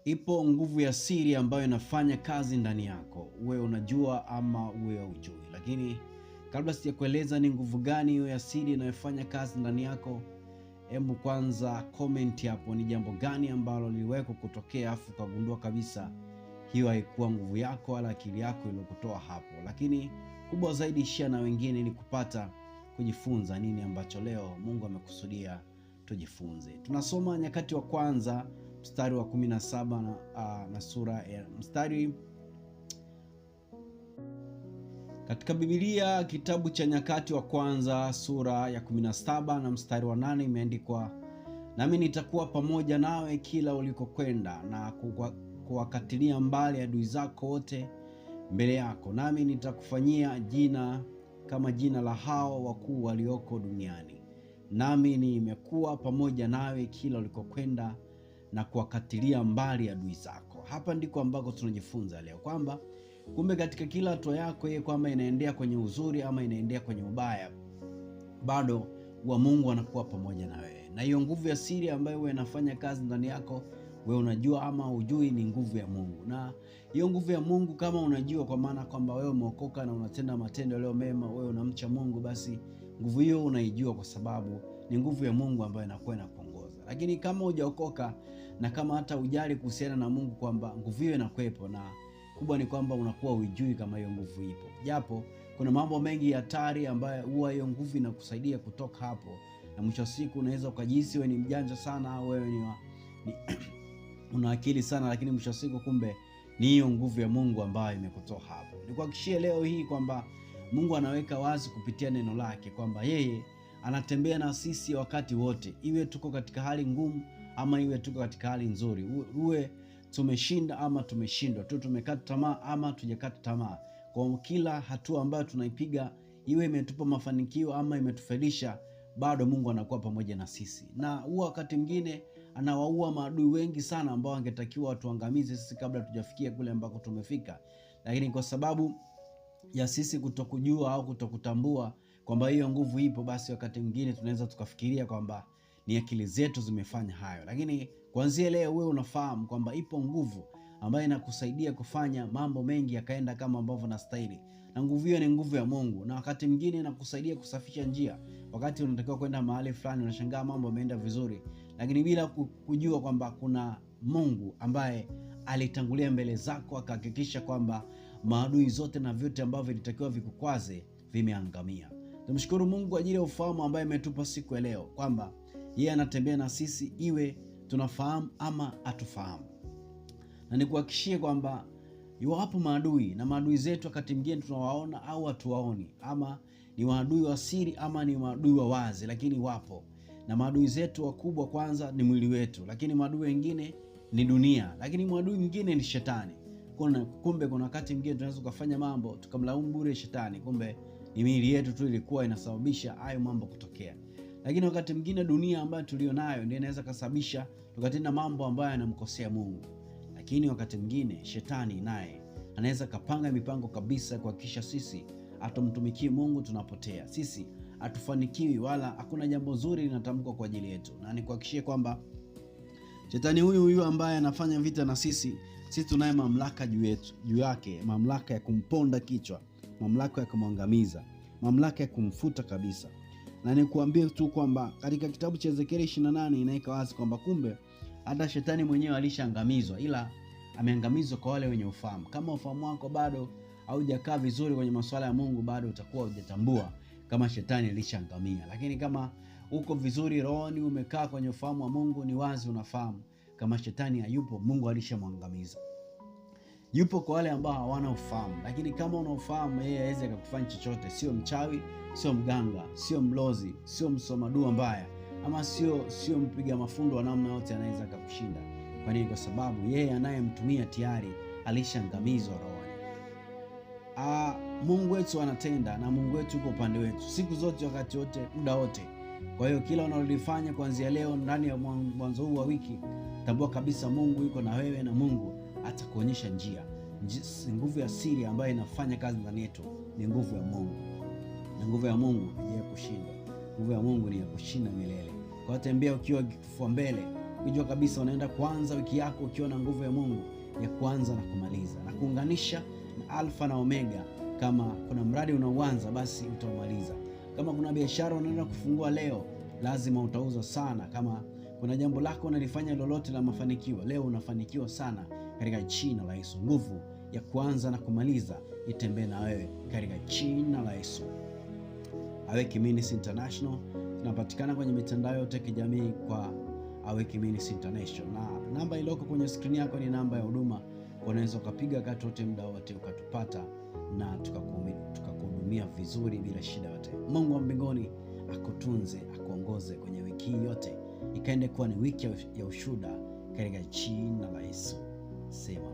Ipo nguvu ya siri ambayo inafanya kazi ndani yako, uwe unajua ama uwe hujui. Lakini kabla sijakueleza ni nguvu gani hiyo ya siri inayofanya kazi ndani yako, hebu kwanza comment hapo ni jambo gani ambalo liliweko kutokea afu kagundua kabisa hiyo haikuwa nguvu yako wala akili yako iliyokutoa hapo. Lakini kubwa zaidi, share na wengine ili kupata kujifunza nini ambacho leo Mungu amekusudia tujifunze. Tunasoma Nyakati wa Kwanza mstari wa 17 na sura ya mstari katika Biblia, kitabu cha Nyakati wa Kwanza sura ya 17 na mstari wa 8 imeandikwa, nami nitakuwa pamoja nawe kila ulikokwenda na kuwakatilia mbali adui zako wote mbele yako, nami nitakufanyia jina kama jina la hao wakuu walioko duniani, nami nimekuwa pamoja nawe kila ulikokwenda na kuwakatilia mbali adui zako. Hapa ndiko ambako tunajifunza leo kwamba kumbe katika kila hatua yako kwamba inaendea kwenye uzuri ama inaendea kwenye ubaya, bado wa Mungu anakuwa pamoja na wewe. Na hiyo nguvu ya siri ambayo wewe inafanya kazi ndani yako, wewe unajua ama hujui, ni nguvu ya Mungu. Na hiyo nguvu ya Mungu kama unajua, kwa maana kwamba wewe umeokoka na unatenda matendo yaliyo mema, wewe unamcha Mungu, basi nguvu hiyo unaijua kwa sababu ni nguvu ya Mungu ambayo inakuwa inakuongoza. Lakini kama hujaokoka na kama hata hujali kuhusiana na Mungu kwamba nguvu hiyo inakuwepo, na kubwa ni kwamba unakuwa hujui kama hiyo nguvu ipo, japo kuna mambo mengi hatari ambayo huwa hiyo nguvu inakusaidia kutoka hapo, na mwisho wa siku unaweza ukajihisi wewe ni mjanja sana, wewe ni una akili sana, lakini mwisho wa siku kumbe ni hiyo nguvu ya Mungu ambayo imekutoa hapo. Nikuhakikishie leo hii kwamba Mungu anaweka wazi kupitia neno lake kwamba yeye anatembea na sisi wakati wote, iwe tuko katika hali ngumu ama iwe tuko katika hali nzuri, uwe tumeshinda ama tumeshindwa, tu tumekata tamaa ama tujakata tamaa. Kwa kila hatua ambayo tunaipiga, iwe imetupa mafanikio ama imetufelisha, bado Mungu anakuwa pamoja na sisi. Na huwa wakati mwingine anawaua maadui wengi sana ambao angetakiwa watuangamize sisi kabla tujafikia kule ambako tumefika, lakini kwa sababu ya sisi kutokujua au kutokutambua kwamba hiyo nguvu ipo, basi wakati mwingine tunaweza tukafikiria kwamba ni akili zetu zimefanya hayo. Lakini kuanzia leo wewe unafahamu kwamba ipo nguvu ambayo inakusaidia kufanya mambo mengi yakaenda kama ambavyo nastahili, na nguvu hiyo ni nguvu ya Mungu. Na wakati mwingine inakusaidia kusafisha njia, wakati unatakiwa kwenda mahali fulani unashangaa mambo yameenda vizuri, lakini bila kujua kwamba kuna Mungu ambaye alitangulia mbele zako akahakikisha kwamba maadui zote na vyote ambavyo vilitakiwa vikukwaze vimeangamia. Tumshukuru Mungu kwa ajili ya ufahamu ambaye ametupa siku ya leo kwamba yeye anatembea na sisi iwe tunafahamu ama hatufahamu. Na nikuhakikishie kwamba iwapo maadui, na maadui zetu wakati mwingine tunawaona au hatuwaoni, ama ni maadui wa siri ama ni maadui wa wazi, lakini wapo. Na maadui zetu wakubwa kwanza ni mwili wetu, lakini maadui wengine ni dunia, lakini maadui mwingine ni shetani. Kumbe kuna wakati mwingine tunaweza kufanya mambo tukamlaumu bure shetani, kumbe ni miili yetu tu ilikuwa inasababisha hayo mambo kutokea. Lakini wakati mwingine dunia ambayo tulionayo ndio inaweza kusababisha tukatenda mambo ambayo yanamkosea Mungu. Lakini wakati mwingine shetani naye anaweza kapanga mipango kabisa kuhakikisha sisi hatumtumikie Mungu, tunapotea, sisi hatufanikiwi, wala hakuna jambo zuri linatamkwa kwa ajili yetu. Na nikuhakikishie kwamba shetani huyu ambaye anafanya vita na sisi tunaye mamlaka juu yake, mamlaka ya kumponda kichwa, mamlaka ya kumwangamiza, mamlaka ya kumfuta kabisa. Na nikuambie tu kwamba katika kitabu cha Ezekieli 28 inaweka wazi kwamba kumbe hata shetani mwenyewe alishaangamizwa, ila ameangamizwa kwa wale wenye ufahamu. Kama ufahamu wako bado haujakaa vizuri kwenye masuala ya Mungu, bado utakuwa hujatambua kama shetani alishaangamia. Lakini kama uko vizuri rohoni, umekaa kwenye ufahamu wa Mungu, ni wazi unafahamu kama shetani hayupo, Mungu alishamwangamiza. Yupo kwa wale ambao hawana ufahamu, lakini kama una ufahamu, yeye hawezi kukufanya chochote. Sio mchawi, sio mganga, sio mlozi, sio msoma dua mbaya, ama sio mpiga mafundo wa namna yote anaweza kukushinda. Kwa nini? Kwa sababu yeye anayemtumia tayari alishaangamizwa rohoni. Mungu wetu anatenda, na Mungu wetu yuko upande wetu siku zote, wakati wote, muda wote. Kwa hiyo kila unalolifanya kuanzia leo ndani ya mwanzo huu wa wiki, tambua kabisa Mungu yuko na wewe, na Mungu atakuonyesha njia. Nguvu ya siri ambayo inafanya kazi ndani yetu ni nguvu ya Mungu, na nguvu ya Mungu ni ya kushinda. Nguvu ya Mungu ni ya kushinda milele. Kwa tembea ukiwa kifua mbele, ukijua kabisa unaenda kuanza wiki yako ukiwa na nguvu ya Mungu ya kuanza na kumaliza na kuunganisha na Alfa na Omega. Kama kuna mradi unaoanza, basi utaumaliza. Kama kuna biashara unaenda kufungua leo, lazima utauza sana. Kama kuna jambo lako unalifanya lolote la mafanikio, leo unafanikiwa sana katika jina la Yesu. Nguvu ya kuanza na kumaliza itembee na wewe katika jina la Yesu. Aweki Ministries International tunapatikana kwenye mitandao yote ya kijamii kwa Aweki Ministries International, na namba iliyoko kwenye screen yako ni namba ya huduma. Unaweza ukapiga wakati wote, muda wote, ukatupata na tukakuhudumia vizuri bila shida yote. Mungu wa mbinguni akutunze, akuongoze kwenye wiki hii yote, ikaende kuwa ni wiki ya ushuhuda katika jina la Yesu. Sema